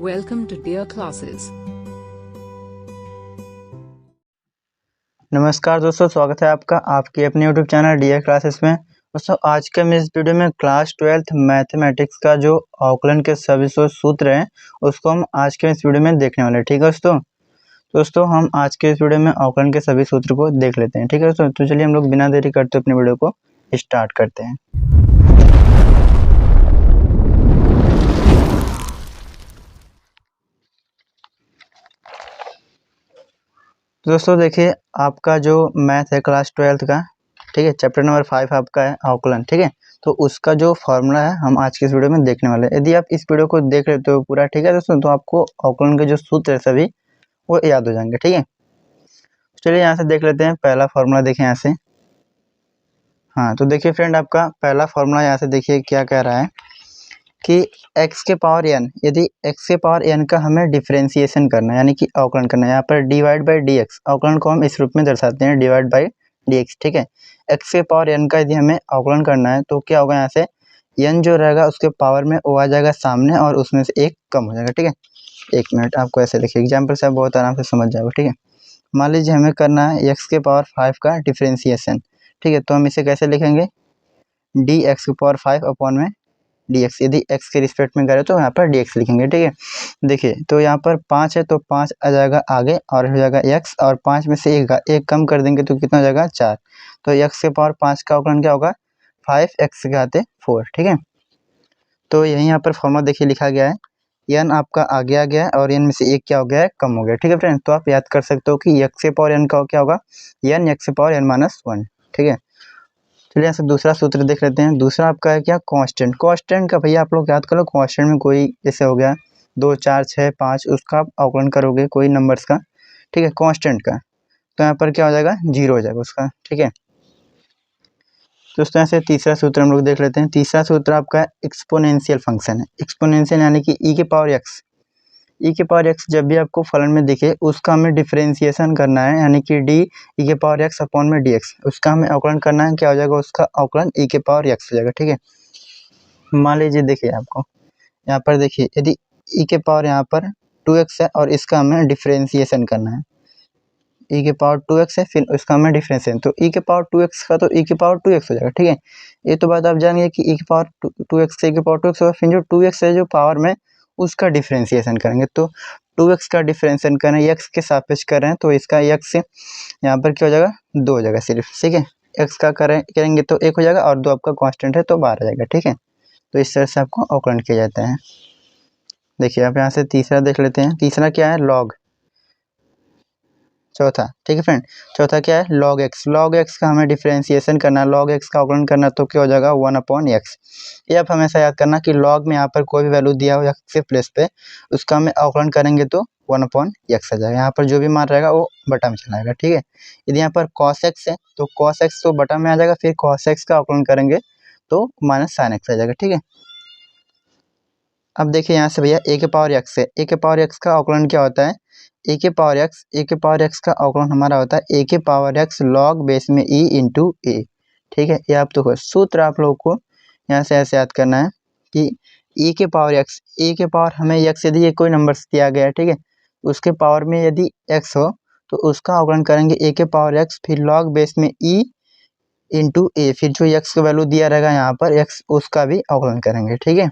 Welcome to Dear Classes. नमस्कार दोस्तों, स्वागत है आपका आपके अपने यूट्यूब चैनल डियर क्लासेस में। दोस्तों आज के हम इस वीडियो में क्लास 12th मैथमेटिक्स का जो अवकलन के सभी सूत्र हैं उसको हम आज के इस वीडियो में देखने वाले हैं। ठीक है दोस्तों हम आज के इस वीडियो में अवकलन के सभी सूत्र को देख लेते हैं। ठीक है दोस्तों, तो चलिए हम लोग बिना देरी करते अपने वीडियो को स्टार्ट करते हैं। दोस्तों देखिए, आपका जो मैथ है क्लास 12th का, ठीक है, चैप्टर नंबर 5 आपका है अवकलन। ठीक है, तो उसका जो फॉर्मूला है हम आज के इस वीडियो में देखने वाले हैं। यदि आप इस वीडियो को देख लेते हो पूरा, ठीक है दोस्तों, तो आपको अवकलन के जो सूत्र है सभी वो याद हो जाएंगे। ठीक है, चलिए यहाँ से देख लेते हैं पहला फॉर्मूला। देखें यहाँ से, हाँ तो देखिए फ्रेंड, आपका पहला फॉर्मूला यहाँ से देखिए क्या कह रहा है कि x के पावर n, यदि x के पावर n का हमें डिफरेंशिएशन करना है यानी कि अवकलन करना है। यहाँ पर डिवाइड बाई dx, अवकलन को हम इस रूप में दर्शाते हैं डिवाइड बाई dx। ठीक है, x के पावर n का यदि हमें अवकलन करना है तो क्या होगा, यहाँ से n जो रहेगा उसके पावर में वो आ जाएगा सामने और उसमें से एक कम हो जाएगा। ठीक है, एक मिनट, आपको ऐसे लिखिए, एग्जाम्पल से आप बहुत आराम से समझ जाओगे। ठीक है, मान लीजिए हमें करना है x के पावर 5 का डिफरेंशिएशन। ठीक है, तो हम इसे कैसे लिखेंगे, dx के पावर 5 अपॉन में dx। यदि x के रिस्पेक्ट में करें तो यहाँ पर dx लिखेंगे। ठीक है, देखिए तो यहाँ पर 5 है तो 5 आ जाएगा आगे और हो जाएगा x, और 5 में से एक कम कर देंगे तो कितना हो जाएगा 4। तो x के पावर 5 का अवकलन क्या होगा, 5x के आते 4। ठीक है, तो यही यहाँ पर फॉर्मूला देखिए लिखा गया है, n आपका आगे आ गया है और n में से एक क्या हो गया है, कम हो गया। ठीक है फ्रेंड, तो आप याद कर सकते हो कि x के पावर n का क्या होगा, n x के पावर n माइनस 1। ठीक है, चलिए यहाँ से दूसरा सूत्र देख लेते हैं। दूसरा आपका है क्या, कांस्टेंट। कांस्टेंट का भैया आप लोग याद करो, कांस्टेंट में कोई जैसे हो गया 2 4 6 5, उसका आप अवकलन करोगे कोई नंबर्स का। ठीक है, कांस्टेंट का, तो यहाँ पर क्या हो जाएगा, 0 हो जाएगा उसका। ठीक है, तो इस तरह से तीसरा सूत्र हम लोग देख लेते हैं। तीसरा सूत्र आपका एक्सपोनेंशियल फंक्शन है। एक्सपोनेंशियल यानी कि e के पावर x। e के पावर x जब भी आपको फलन में दिखे उसका हमें डिफरेंशिएशन करना है, यानी कि d e के पावर x अपॉन में dx, उसका हमें अवकलन करना है। क्या हो जाएगा, उसका अवकलन e के पावर x हो जाएगा। ठीक है, मान लीजिए देखिए आपको यहाँ पर देखिए, यदि e के पावर यहाँ पर 2x है और इसका हमें डिफरेंशिएशन करना है, e के पावर 2x है, फिर उसका हमें डिफरेंशिएशन, तो e के पावर 2x का तो e के पावर 2x हो जाएगा। ठीक है, ये तो बात आप जानिए कि e के पावर 2x से e के पावर 2x होगा, फिर जो 2x है जो पावर में उसका डिफरेंशिएशन करेंगे, तो 2x का डिफरेंशिएशन करें, x के सापेक्ष कर रहे हैं तो इसका x से यहाँ पर क्या हो जाएगा, 2 हो जाएगा सिर्फ। ठीक है, x का करेंगे तो 1 हो जाएगा और 2 आपका कांस्टेंट है तो 12 आ जाएगा। ठीक है, तो इस तरह से आपको अवकलन किया जाता है। देखिए आप यहाँ से तीसरा देख लेते हैं। तीसरा क्या है, लॉग। चौथा, ठीक है फ्रेंड, चौथा क्या है, लॉग x। लॉग x का हमें डिफरेंशिएशन करना है, लॉग x का अवकलन करना, तो क्या हो जाएगा 1 अपॉन x। ये आप हमेशा याद करना कि लॉग में यहाँ पर कोई भी वैल्यू दिया हो x के प्लेस पे, उसका हमें अवकलन करेंगे तो 1 अपॉन x आ जाएगा। यहाँ पर जो भी मान रहेगा वो बटा में चला जाएगा। ठीक है, यदि यहाँ पर cos x है तो cos x तो बटा में आ जाएगा, फिर cos x का अवकलन करेंगे तो माइनस sin x आ जाएगा। ठीक है, अब देखिए यहाँ से भैया a के पावर x है, a के पावर x का अवकलन क्या होता है, a के पावर x का अवकलन हमारा होता है a के पावर x लॉग बेस में e इंटू a। ठीक है, ये आप तो सूत्र आप लोगों को यहाँ से ऐसे याद करना है कि e के पावर x, a के पावर हमें x यदि ये कोई नंबर दिया गया है, ठीक है, उसके पावर में यदि x हो तो उसका अवकलन करेंगे a के पावर x, फिर लॉग बेस में e इंटू a, फिर जो x का वैल्यू दिया रहेगा यहाँ पर x, उसका भी अवकलन करेंगे। ठीक है,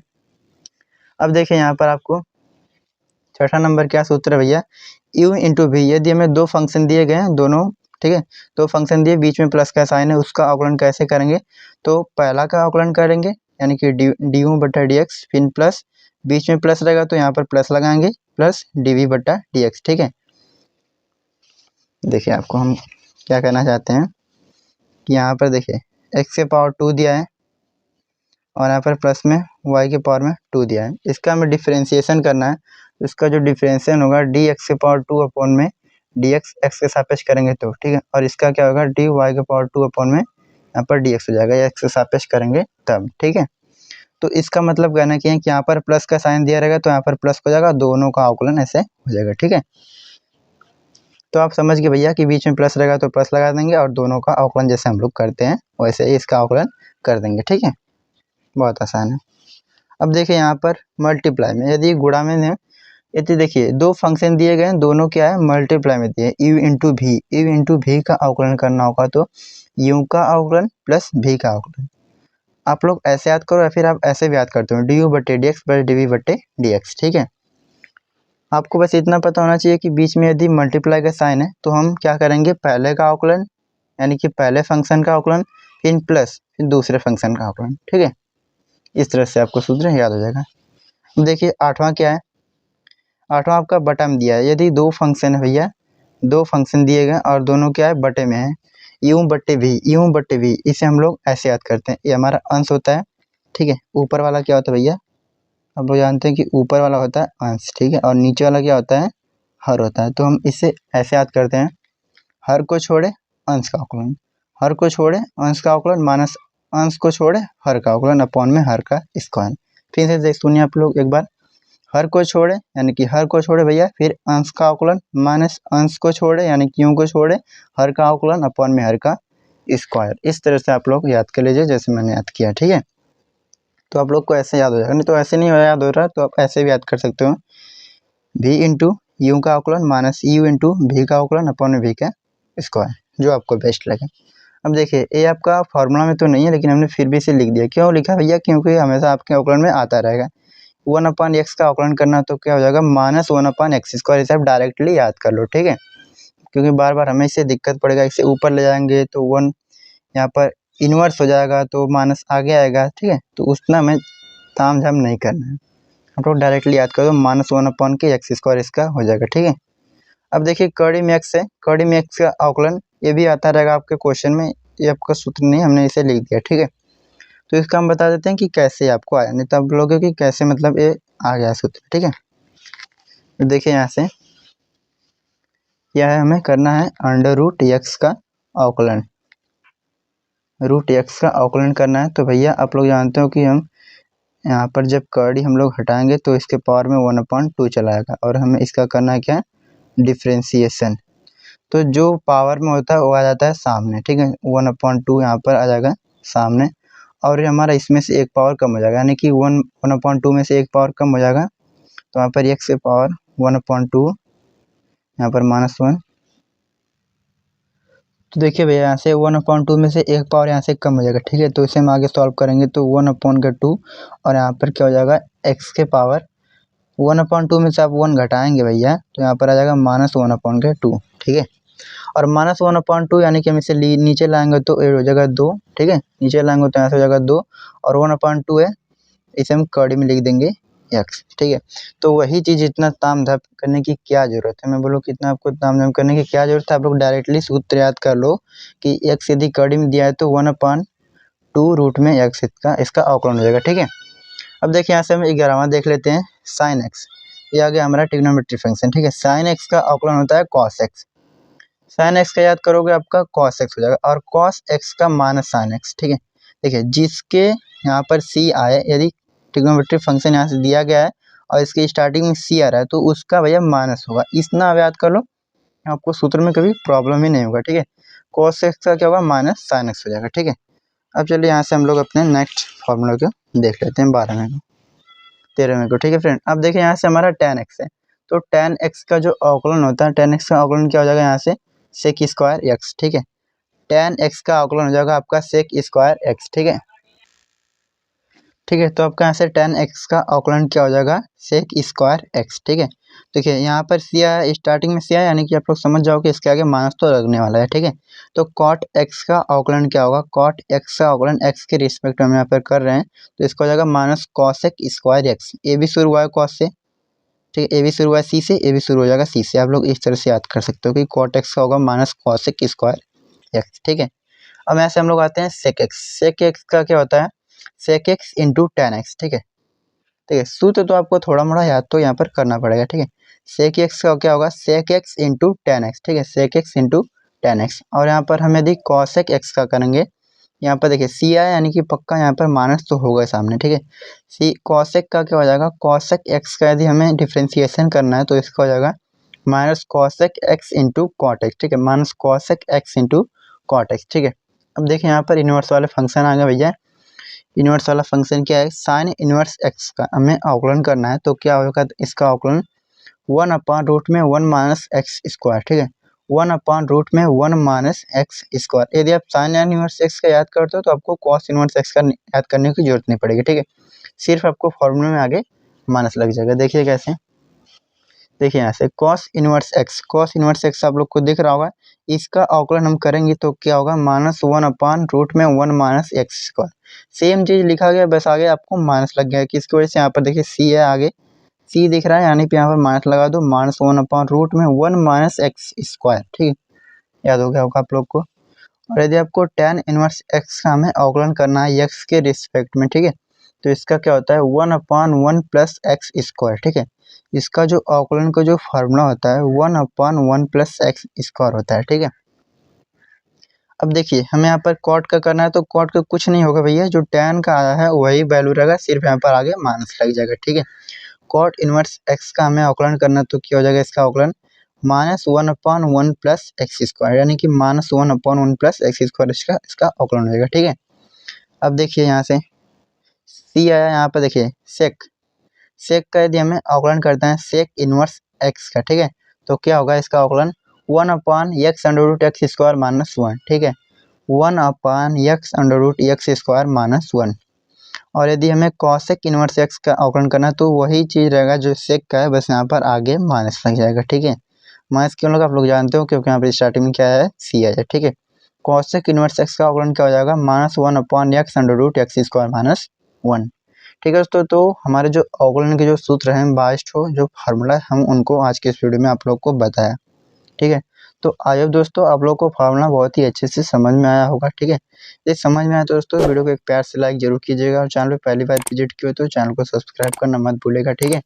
अब देखिए यहाँ पर आपको छठा नंबर क्या सूत्र है भैया, u इंटू वी। यदि हमें दो फंक्शन दिए गए हैं दोनों, ठीक है, दो फंक्शन दिए, बीच में प्लस का साइन है, उसका अवकलन कैसे करेंगे, तो पहला का अवकलन करेंगे यानी कि डी यू बटा डी एक्स, फिर प्लस, बीच में प्लस रहेगा तो यहाँ पर प्लस लगाएंगे, प्लस डी वी बटा डी एक्स। ठीक है, देखिए आपको हम क्या करना चाहते हैं कि यहाँ पर देखिए x के पावर 2 दिया है और यहाँ पर प्लस में y के पावर में 2 दिया है, इसका हमें डिफरेंशिएशन करना है। इसका जो डिफरेंशिएशन होगा डी एक्स के पावर 2 अपॉन में डी एक्स, एक्स के सापेक्ष करेंगे तो, ठीक है, और इसका क्या होगा डी वाई के पावर 2 अपॉन में यहाँ पर डी एक्स हो जाएगा, एक्स के सापेक्ष करेंगे तब। ठीक है, तो इसका मतलब कहना कि यहाँ पर प्लस का साइन दिया रहेगा तो यहाँ पर प्लस हो जाएगा, दोनों का अवकलन ऐसे हो जाएगा। ठीक है, तो आप समझ गए भैया कि बीच में प्लस रहेगा तो प्लस लगा देंगे और दोनों का अवकलन जैसे हम लोग करते हैं वैसे ही इसका अवकलन कर देंगे। ठीक है, बहुत आसान है। अब देखिए यहाँ पर मल्टीप्लाई में, यदि गुणा में यदि देखिए दो फंक्शन दिए गए हैं, दोनों क्या है मल्टीप्लाई में दिए, u इंटू भी, यू इंटू भी का अवकलन करना होगा तो u का अवकलन प्लस v का अवकलन। आप लोग ऐसे याद करो या फिर आप ऐसे भी याद करते हो डी यू बटे d x plus d v बटे डी एक्स। ठीक है, आपको बस इतना पता होना चाहिए कि बीच में यदि मल्टीप्लाई का साइन है तो हम क्या करेंगे, पहले का अवकलन यानी कि पहले फंक्शन का अवकलन फिर प्लस फिर दूसरे फंक्शन का अवकलन। ठीक है, इस तरह से आपको सूत्र याद हो जाएगा। देखिए आठवां क्या है, आठवां आपका बटा में दिया है। यदि दो फंक्शन है भैया, दो फंक्शन दिए गए और दोनों क्या है बटे में है, यू बटे भी, यू बटे भी, इसे हम लोग ऐसे याद करते हैं, ये हमारा अंश होता है। ठीक है, ऊपर वाला क्या होता है भैया, अब वो जानते हैं कि ऊपर वाला होता है अंश। ठीक है, और नीचे वाला क्या होता है, हर होता है। तो हम इसे ऐसे याद करते हैं, हर को छोड़े अंश का अवकलन, हर को छोड़े अंश का अवकलन माइनस अंश को छोड़े हर का अवकलन अपॉन में हर का स्क्वायर। फिर से देख सुनिए आप लोग एक बार, हर को छोड़े यानी कि हर को छोड़े भैया, फिर अंश का अवकलन माइनस अंश को छोड़े यानी कि यू को छोड़े हर का अवकलन अपॉन में हर का स्क्वायर। इस तरह से आप लोग याद कर लीजिए जैसे मैंने याद किया। ठीक है, तो आप लोग को ऐसे याद हो जाएगा, नहीं तो ऐसे नहीं याद हो रहा तो आप ऐसे भी याद कर सकते हो, v इंटू यू का अवकलन माइनस यू इंटू भी का अवकलन अपॉन में भी का स्क्वायर, जो आपको बेस्ट लगे। अब देखिए ये आपका फॉर्मूला में तो नहीं है लेकिन हमने फिर भी इसे लिख दिया। क्यों लिखा भैया, क्योंकि हमेशा आपके अवकलन में आता रहेगा। 1/x का अवकलन करना तो क्या हो जाएगा माइनस 1/x स्क्वायर, इसे आप डायरेक्टली याद कर लो। ठीक है, क्योंकि बार बार हमें इससे दिक्कत पड़ेगा, इसे ऊपर ले जाएंगे तो 1 यहाँ पर इन्वर्स हो जाएगा तो माइनस आगे आएगा। ठीक है, तो उतना हमें ताम झाम नहीं करना है, आप लोग डायरेक्टली याद कर दो माइनस 1/x स्क्वायर इसका हो जाएगा। ठीक है, अब देखिए कर्डी में x है, कर्डी में x का अवकलन ये भी आता रहेगा आपके क्वेश्चन में, ये आपका सूत्र नहीं हमने इसे लिख दिया। ठीक है, तो इसका हम बता देते हैं कि कैसे आपको आया, नहीं तो आप बोलोगे कि कैसे मतलब ये आ गया सूत्र। ठीक है, तो देखिए यहाँ से क्या है, हमें करना है अंडर रूट एक्स का अवकलन, रूट एक्स का अवकलन करना है। तो भैया आप लोग जानते हो कि हम यहाँ पर जब कर्डी हम लोग हटाएंगे तो इसके पावर में 1/2 चला आएगा और हमें इसका करना है क्या, डिफ्रेंसिएशन। तो जो पावर में होता है वो आ जाता है सामने। ठीक है, 1/2 यहाँ पर आ जाएगा सामने और ये हमारा इसमें से एक पावर कम हो जाएगा, यानी कि 1/2 में से एक पावर कम हो जाएगा। तो यहाँ पर x से पावर 1/2 यहाँ पर -1। तो देखिए भैया यहाँ से 1/2 में से एक पावर यहाँ से कम हो जाएगा। ठीक है, तो इसे हम आगे सॉल्व करेंगे तो 1/2 और यहाँ पर क्या हो जाएगा x के पावर 1/2 में से आप 1 घटाएंगे भैया तो यहाँ पर आ जाएगा -1/2। ठीक है, और -1/2 यानी कि हम इसे नीचे लाएंगे तो ये हो जाएगा 2। ठीक है, नीचे लाएंगे तो यहाँ से हो जाएगा 2 और 1/2 है, इसे हम कर्डी में लिख देंगे x। ठीक है, तो वही चीज़ इतना ताम झाम करने की क्या ज़रूरत है, मैं बोलूँ कितना आपको ताम झाम करने की क्या ज़रूरत है, आप लोग डायरेक्टली सूत्र याद कर लो कि x यदि कर्डी में दिया है तो 1/2 रूट में x इसका अवकलन हो जाएगा। ठीक है, अब देखिए यहाँ से हम 11वां देख लेते हैं, साइन एक्स, ये आ गया हमारा ट्रिग्नोमेट्री फंक्शन। ठीक है, साइन एक्स का अवकलन होता है कॉस एक्स, साइन एक्स का याद करोगे आपका कॉस एक्स हो जाएगा और कॉस एक्स का माइनस साइन एक्स। ठीक है, देखिए जिसके यहाँ पर सी आए, यदि ट्रिग्नोमेट्री फंक्शन यहाँ से दिया गया है और इसके स्टार्टिंग में सी आ रहा है तो उसका भैया माइनस होगा, इतना अब याद कर लो, आपको सूत्र में कभी प्रॉब्लम ही नहीं होगा। ठीक है, कॉस एक्स का क्या होगा माइनस साइन एक्स हो जाएगा। ठीक है, अब चलिए यहाँ से हम लोग अपने नेक्स्ट फॉर्मूला को देख लेते हैं 12वें को 13वें को। ठीक है फ्रेंड, अब देखिए यहाँ से हमारा tan x है, तो tan x का जो अवकलन होता है, tan x का अवकलन क्या हो जाएगा यहाँ से सेक स्क्वायर x। ठीक है, tan x का अवकलन हो जाएगा आपका सेक स्क्वायर x। ठीक है, ठीक है, तो आपका यहाँ से tan x का अवकलन क्या हो जाएगा सेक स्क्वायर x। ठीक है, देखिए यहाँ पर सी आया, स्टार्टिंग में सी आया यानी कि आप लोग समझ जाओ कि इसके आगे माइनस तो लगने वाला है। ठीक है, तो cot x का अवकलन क्या होगा, cot x का अवकलन x के रिस्पेक्ट में यहाँ पर कर रहे हैं तो इसका हो जाएगा माइनस कॉसेक स्क्वायर x। ए भी शुरू हुआ है कॉस से, ठीक है, ए भी शुरू हुआ है सी से, ए भी शुरू हो जाएगा सी से, आप लोग इस तरह से याद कर सकते हो कि cot x का होगा माइनस कॉसेक स्क्वायर x। ठीक है, अब यहाँ से हम लोग आते हैं सेक x, सेक x का क्या होता है सेक x इंटू टेन एक्स। ठीक है, ठीक है, सूत्र तो आपको थोड़ा मोड़ा याद तो यहाँ पर करना पड़ेगा। ठीक है, सेक एक्स का क्या होगा sec x into tan x. ठीक है, sec x into tan x, और यहाँ पर हम यदि कॉसेक एक्स का करेंगे, यहाँ पर देखिए सी आया यानी कि पक्का यहाँ पर माइनस तो होगा सामने। ठीक है, सी कॉसेक का क्या हो जाएगा कॉसेक एक्स का यदि हमें डिफ्रेंसिएशन करना है तो इसका हो जाएगा minus cosec x into cot x. ठीक है, minus cosec x into cot x. ठीक है, अब देखिए यहाँ पर इनवर्स वाले फंक्शन आ गया भैया, इनवर्स वाला फंक्शन क्या है साइन इनवर्स एक्स का हमें अवकलन करना है, तो क्या होगा इसका अवकलन 1 अपॉन रूट में 1 माइनस एक्स स्क्वायर, ठीक है, 1 अपॉन रूट में 1 माइनस एक्स स्क्वायर। यदि आप साइन इनवर्स एक्स का याद करते हो तो आपको कॉस इनवर्स एक्स का याद करने की जरूरत नहीं पड़ेगी, ठीक है, सिर्फ आपको फॉर्मूले में आगे माइनस लग जाएगा। देखिए कैसे, देखिए यहाँ से कॉस इनवर्स एक्स आप लोग को दिख रहा होगा, इसका अवकलन हम करेंगे तो क्या होगा, -1 अपॉन रूट में 1 माइनस एक्स स्क्वायर। सेम चीज लिखा गया, बस आगे आपको माइनस लग गया, किसकी वजह से, यहाँ पर देखिए सी है, आगे सी दिख रहा है, यानी कि यहाँ पर माइनस लगा दो, -1 अपॉन रूट में 1 माइनस एक्स स्क्वायर, ठीक है, याद हो गया होगा आप लोग को। और यदि आपको tan इनवर्स एक्स का हमें अवकलन करना है एक्स के रिस्पेक्ट में, ठीक है, तो इसका क्या होता है 1 अपॉन 1 प्लस एक्स स्क्वायर, ठीक है, इसका जो अवकलन का जो फार्मूला होता है 1 अपॉन 1 प्लस एक्स स्क्वायर होता है, ठीक है। अब देखिए हमें यहाँ पर कॉट का करना है, तो कॉट का कुछ नहीं होगा भैया, जो tan का आया है वही वैल्यू रहेगा, सिर्फ यहाँ पर आगे माइनस लग जाएगा, ठीक है। कॉट इनवर्स एक्स का हमें अवकलन करना, तो क्या हो जाएगा इसका अवकलन, -1 अपॉन 1 प्लस एक्स स्क्वायर, यानी कि -1 अपॉन 1 प्लस एक्स स्क्वायर इसका अवकलन होगा, ठीक है। अब देखिए यहाँ से सी आया, यहाँ पर देखिए सेक का यदि हमें अवकलन करते हैं सेक इनवर्स एक्स का, ठीक है, तो क्या होगा इसका अवकलन 1 upon x under root x square -1, ठीक है, 1 upon x under root x square -1। और यदि हमें कॉसेक इनवर्स एक्स का अवकलन करना है तो वही चीज़ रहेगा जो सेक का है, बस यहाँ पर आगे माइनस लग जाएगा, ठीक है। माइनस क्यों लगा आप लोग जानते हो, क्योंकि यहाँ पर स्टार्टिंग में क्या है सी है, ठीक है। कॉसेक इनवर्स एक्स का अवकलन क्या हो जाएगा, -1 upon x under root x square -1, ठीक है दोस्तों। तो हमारे जो अवकलन के जो सूत्र हैं 22 ठो जो फार्मूला हम उनको आज के इस वीडियो में आप लोग को बताया, ठीक है। तो आई होप दोस्तों आप लोग को फार्मूला बहुत ही अच्छे से समझ में आया होगा, ठीक है। ये समझ में आया तो दोस्तों वीडियो को एक प्यार से लाइक जरूर कीजिएगा, और चैनल पे पहली बार विजिट किए तो चैनल को सब्सक्राइब करना मत भूलेगा, ठीक है।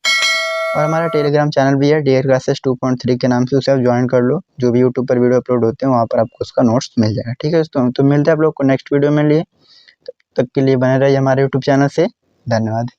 और हमारा टेलीग्राम चैनल भी है डीयर क्लासेस 2.3 के नाम से, उसे आप ज्वाइन कर लो, जो भी यूट्यूब पर वीडियो अपलोड होते हैं वहाँ पर आपको उसका नोट्स मिल जाएगा, ठीक है दोस्तों। तो मिलते हैं आप लोग को नेक्स्ट वीडियो में लिए, तब तक के लिए बने रहिए हमारे यूट्यूब चैनल से, धन्यवाद।